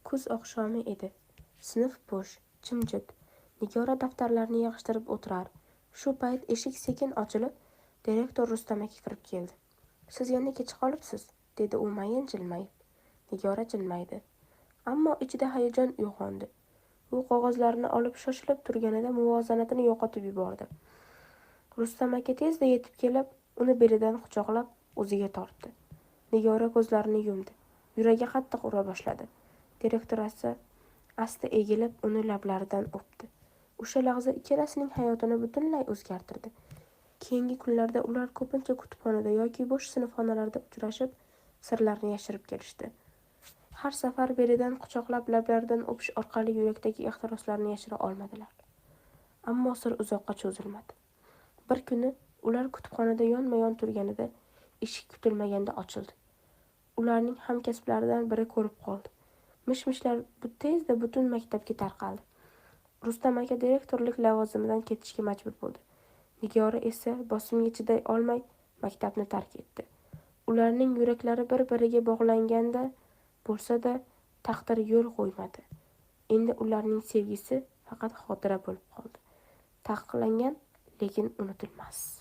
Kuz oqshomi edi. Sinf bo'sh, jimjit. Nigora daftarlarni yig'ishtirib o'tirar. Shu payt eshik sekin ochilib, direktor Rustam aka kirib keldi. Siz yana kech qolibsiz, dedi u mayin jilmayib. Nigora jilmaydi. Ammo ichida hayajon uyg'ondi. U qog'ozlarni olib shoshilib turganida muvozanatini yo'qotib yubordi. Rustam aka tezda yetib kelib, uni belidan quchoqlab, o'ziga tortdi. Nigora ko'zlarini yumdi. Yuragi qattiq ura boshladi. Direktor asta egilib, uni lablaridan o'pdi. O'sha lahza ikkalasining hayotini butunlay o'zgartirdi. Keyingi kunlarda ular ko'pincha kutubxonada yoki bo'sh sinfxonalarda uchrashib, sirlarni yashirib kelishdi. Har safar belidan quchoqlab, lablaridan o'pish orqali yurakdagi ehtiroslarni yashira olmadilar. Ammo sir uzoqqa cho'zilmadi. Bir kuni ular kutubxonada yonma-yon turganida eshik kutilmaganda ochildi. Ularning hamkasblaridan biri ko'rib qoldi. Mish-mishlar tezda butun maktabga tarqaldi. Rustam aka direktorlik lavozimidan ketishga majbur bo'ldi. Nigora esa bosimga chiday olmay maktabni tark etdi. Ularning yuraklari bir-biriga bog'langanda bo'lsa-da, taqdir yo'l qo'ymadi. Endi ularning sevgisi faqat xotira bo'lib qoldi. Taqiqlangan, lekin unutilmas.